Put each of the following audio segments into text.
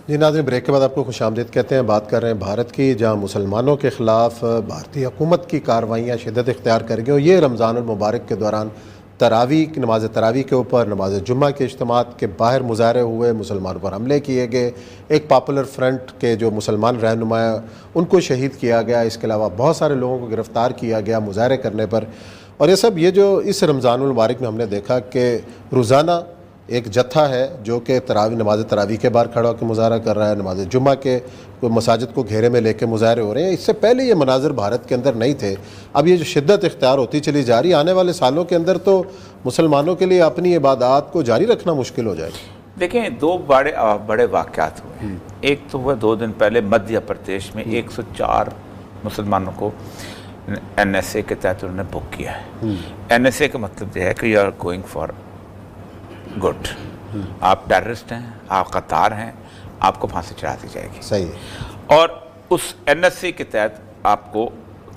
جی ناظرین، بریک کے بعد آپ کو خوش آمدید کہتے ہیں۔ بات کر رہے ہیں بھارت کی، جہاں مسلمانوں کے خلاف بھارتی حکومت کی کارروائیاں شدت اختیار کر گئی اور یہ رمضان المبارک کے دوران تراویح، نماز تراویح کے اوپر، نماز جمعہ کے اجتماعات کے باہر مظاہرے ہوئے، مسلمانوں پر حملے کیے گئے، ایک پاپولر فرنٹ کے جو مسلمان رہنما ان کو شہید کیا گیا، اس کے علاوہ بہت سارے لوگوں کو گرفتار کیا گیا مظاہرے کرنے پر۔ اور یہ جو اس رمضان المبارک میں ہم نے دیکھا کہ روزانہ ایک جتھا ہے جو کہ نماز تراویح کے باہر کھڑا ہو کے مظاہرہ کر رہا ہے، نماز جمعہ کے مساجد کو گھیرے میں لے کے مظاہرے ہو رہے ہیں۔ اس سے پہلے یہ مناظر بھارت کے اندر نہیں تھے، اب یہ جو شدت اختیار ہوتی چلی جا رہی، آنے والے سالوں کے اندر تو مسلمانوں کے لیے اپنی عبادات کو جاری رکھنا مشکل ہو جائے گا۔ دیکھیں، دو بڑے واقعات ہوئے ہیں۔ ایک تو ہوا 2 دن پہلے مدھیہ پردیش میں 104 مسلمانوں کو این ایس اے کے تحت انہوں نے بک کیا ہے۔ این ایس اے کا مطلب یہ ہے کہ you are going for good, آپ ٹیررسٹ ہیں، آپ قطار ہیں، آپ کو پھانسی چڑھا دی جائے گی۔ صحیح ہے۔ اور اس این ایس اے کے تحت آپ کو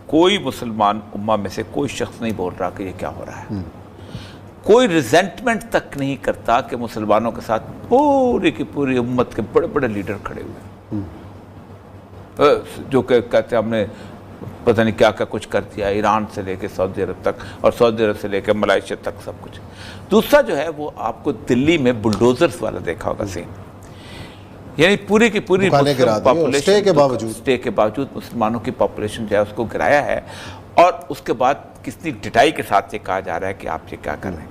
کوئی مسلمان امہ میں سے کوئی شخص نہیں بول رہا کہ یہ کیا ہو رہا ہے، کوئی ریزنٹمنٹ تک نہیں کرتا کہ مسلمانوں کے ساتھ پوری کی پوری امت کے بڑے بڑے لیڈر کھڑے ہوئے ہیں جو کہ کہتے ہیں ہم نے پتہ نہیں کیا کیا کچھ کر دیا، ایران سے لے کے سعودی عرب تک اور سعودی عرب سے لے کے ملائیشیا تک سب کچھ۔ دوسرا جو ہے وہ آپ کو دلی میں بلڈوزرز والا دیکھا ہوگا سین، یعنی پوری کی پوری اسٹے کے باوجود مسلمانوں کی پاپولیشن جو ہے اس کو گرایا ہے، اور اس کے بعد کتنی ڈٹائی کے ساتھ یہ کہا جا رہا ہے کہ آپ یہ کیا کر رہے ہیں۔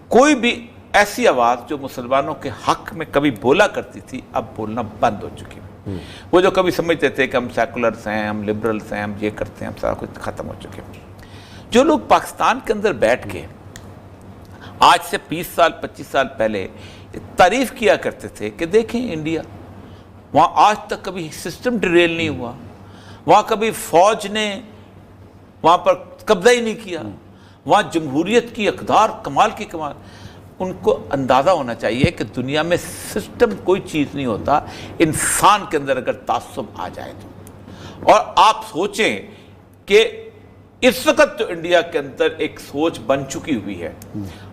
کوئی بھی ایسی آواز جو مسلمانوں کے حق میں کبھی بولا کرتی تھی اب بولنا بند ہو چکی ہے۔ وہ جو کبھی سمجھتے تھے کہ ہم سیکولرز ہیں، ہم لبرلز ہیں، ہم یہ کرتے ہیں، ہم سارا کچھ ختم ہو چکے ہیں۔ جو لوگ پاکستان کے اندر بیٹھ کے آج سے 20 سال 25 سال پہلے تعریف کیا کرتے تھے کہ دیکھیں انڈیا، وہاں آج تک کبھی سسٹم ڈریل نہیں ہوا، وہاں کبھی فوج نے وہاں پر قبضہ ہی نہیں کیا، وہاں جمہوریت کی اقدار کمال کی کمال، ان کو اندازہ ہونا چاہیے کہ دنیا میں سسٹم کوئی چیز نہیں ہوتا، انسان کے اندر اگر تعصب آ جائے تو۔ اور آپ سوچیں کہ اس وقت تو انڈیا کے اندر ایک سوچ بن چکی ہوئی ہے،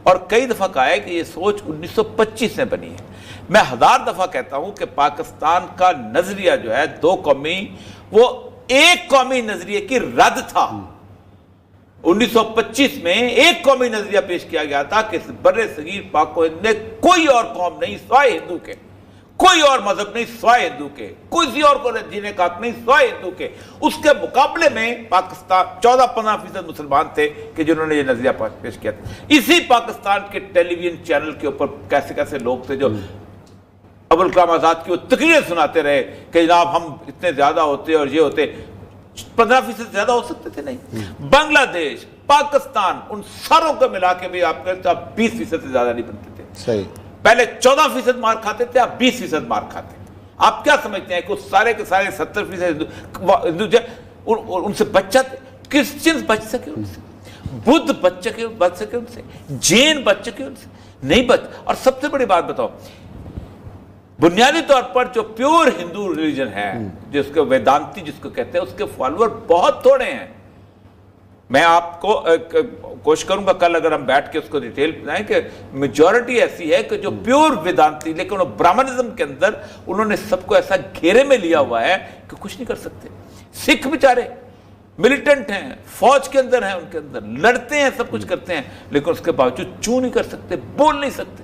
اور کئی دفعہ کہا ہے کہ یہ سوچ 1925 میں بنی ہے۔ میں 1000 دفعہ کہتا ہوں کہ پاکستان کا نظریہ جو ہے 2 قومی، وہ ایک قومی نظریے کی رد تھا۔ 1925 میں ایک قومی نظریہ پیش کیا گیا تھا کہ بر صغیر پاک و ہند میں کوئی اور قوم نہیں سوائے ہندو کے، کوئی اور مذہب نہیں سوائے ہندو کے، کسی اور کو جینے کا حق نہیں سوائے ہندو کے۔ اس کے مقابلے میں پاکستان 14-15% مسلمان تھے کہ جنہوں نے یہ نظریہ پیش کیا تھا۔ اسی پاکستان کے ٹیلی ویژن چینل کے اوپر کیسے کیسے لوگ تھے جو ابوالکلام آزاد کی وہ تقریریں سناتے رہے کہ جناب ہم اتنے زیادہ ہوتے اور یہ ہوتے۔ 15% زیادہ ہو سکتے تھے نہیں۔ بنگلہ دیش، پاکستان، ان ساروں کو ملا کے بھی آپ کہتے 20% سے زیادہ نہیں بنتے تھے۔ صحیح۔ پہلے 14% مار کھاتے تھے، اب 20% مار کھاتے ہیں۔ آپ کیا سمجھتے ہیں کہ سارے کے سارے 70% ہندو ان سے بچ جاتے؟ کرسچنز بچ سکے ان سے، بدھ بچ سکے ان سے، جین بچ سکے ان سے؟ نہیں بچ۔ اور سب سے بڑی بات بتاؤ، بنیادی طور پر جو پیور ہندو ریلیجن ہے، جس کو ویدانتی جس کو کہتے ہیں، اس کے فالوور بہت تھوڑے ہیں۔ میں آپ کو کوشش کروں گا کل اگر ہم بیٹھ کے اس کو ڈیٹیل بتائیں کہ میجورٹی ایسی ہے کہ جو پیور ویدانتی، لیکن برہمنزم کے اندر انہوں نے سب کو ایسا گھیرے میں لیا ہوا ہے کہ کچھ نہیں کر سکتے۔ سکھ بیچارے ملیٹنٹ ہیں، فوج کے اندر ہیں، ان کے اندر لڑتے ہیں، سب کچھ کرتے ہیں، لیکن اس کے باوجود چوں نہیں کر سکتے، بول نہیں سکتے۔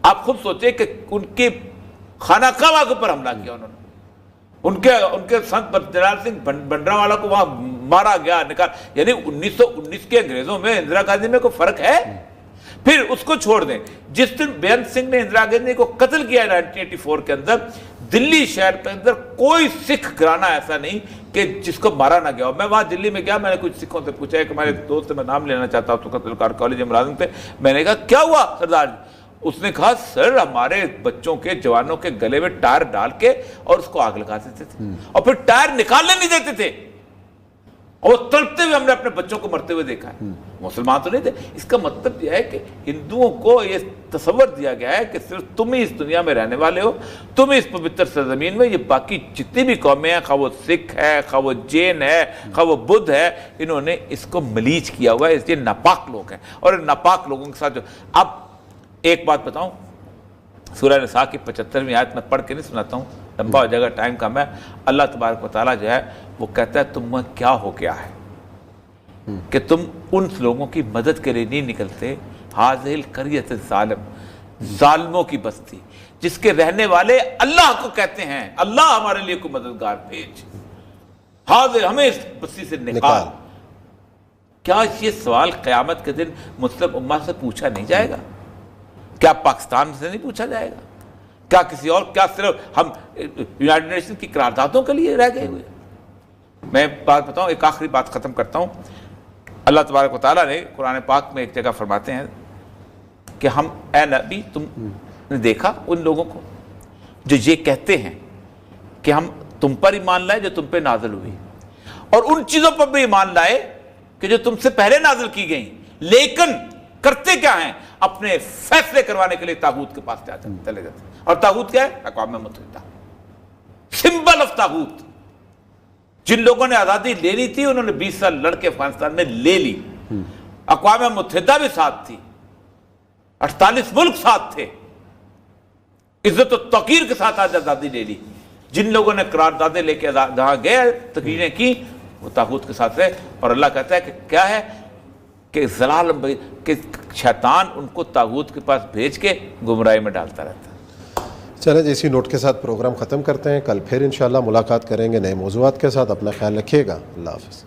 آپ خود سوچیں کہ ان کے خانہ کعبہ کے اوپر حملہ کیا انہوں نے، ان کے سنت جنرل سنگھ بھنڈراوالا کو وہاں مارا گیا، نکال، یعنی 1919 کے انگریزوں میں اندرا گاندھی میں کوئی فرق ہے؟ پھر اس کو چھوڑ دیں، جس دن بیرن سنگھ نے اندرا گاندھی کو قتل کیا 1984 کے اندر، دلی شہر کے اندر کوئی سکھ گھرانہ ایسا نہیں کہ جس کو مارا نہ گیا ہو۔ میں وہاں دلی میں گیا، میں نے کچھ سکھوں سے پوچھا، کہ ہمارے دوست میں نام لینا چاہتا ہوں، تو قتل کار کالج ملازم تھے، میں نے کہا کیا ہوا سردار جی؟ اس نے کہا سر ہمارے بچوں کے جوانوں کے گلے میں ٹائر ڈال کے اور اس کو آگ لگا دیتے تھے، اور پھر ٹائر نکالنے نہیں دیتے تھے، اور تڑپتے ہوئے ہم نے اپنے بچوں کو مرتے ہوئے دیکھا ہے۔ مسلمان تو نہیں تھے۔ اس کا مطلب یہ ہے کہ ہندوؤں کو یہ تصور دیا گیا ہے کہ صرف تم ہی اس دنیا میں رہنے والے ہو، تم ہی اس پوتر سرزمین میں، یہ باقی جتنی بھی قومیں ہیں، خواہ وہ سکھ ہے، خواہ وہ جین ہے، خواہ وہ بدھ ہے، انہوں نے اس کو ملیج کیا ہوا ہے، یہ ناپاک لوگ ہیں۔ اور ان ناپاک لوگوں کے ساتھ جو اب ایک بات بتاؤں، سورہ نساء کی 75ویں آیت میں پڑھ کے نہیں سناتا ہوں، لمبا ہو جائے گا، ٹائم کم ہے۔ اللہ تبارک و تعالیٰ جو ہے وہ کہتا ہے تم میں کیا ہو گیا ہے کہ تم ان لوگوں کی مدد کے لیے نہیں نکلتے، حاذہ القریۃ الظالم، ظالموں کی بستی جس کے رہنے والے اللہ کو کہتے ہیں اللہ ہمارے لیے کوئی مددگار بھیج، حاضر ہمیں اس بستی سے نکال۔ کیا یہ سوال قیامت کے دن مسلم امہ سے پوچھا نہیں جائے گا؟ کیا پاکستان سے نہیں پوچھا جائے گا؟ کیا کسی اور، کیا صرف ہم یونائیٹڈ نیشن کی قراردادوں کے لیے رہ گئے ہوئے؟ میں بات بتاؤں، ایک آخری بات ختم کرتا ہوں۔ اللہ تبارک و تعالیٰ نے قرآن پاک میں ایک جگہ فرماتے ہیں کہ ہم اے نبی تم نے دیکھا ان لوگوں کو جو یہ کہتے ہیں کہ ہم تم پر ایمان لائے جو تم پہ نازل ہوئی، اور ان چیزوں پر بھی ایمان لائے کہ جو تم سے پہلے نازل کی گئیں، لیکن کرتے کیا ہیں؟ اپنے فیصلے کروانے کے لیے طاغوت کے پاس چلے جاتے ہیں۔ اور طاغوت کیا ہے؟ اقوام متحدہ، سمبل آف طاغوت۔ جن لوگوں نے آزادی لینی تھی انہوں نے 20 سال لڑ کے افغانستان میں لے لی، اقوام متحدہ بھی ساتھ تھی، 48 ملک ساتھ تھے، عزت و توقیر کے ساتھ آج آزادی لے لی۔ جن لوگوں نے قراردادیں لے کے جہاں گئے، تقریریں کی، وہ طاغوت کے ساتھ رہے۔ اور اللہ کہتا ہے کہ کیا ہے کہ زلال کہ شیطان ان کو طاغوت کے پاس بھیج کے گمراہی میں ڈالتا رہتا ہے۔ چلیں جی، اسی نوٹ کے ساتھ پروگرام ختم کرتے ہیں، کل پھر انشاءاللہ ملاقات کریں گے نئے موضوعات کے ساتھ۔ اپنا خیال رکھیے گا، اللہ حافظ۔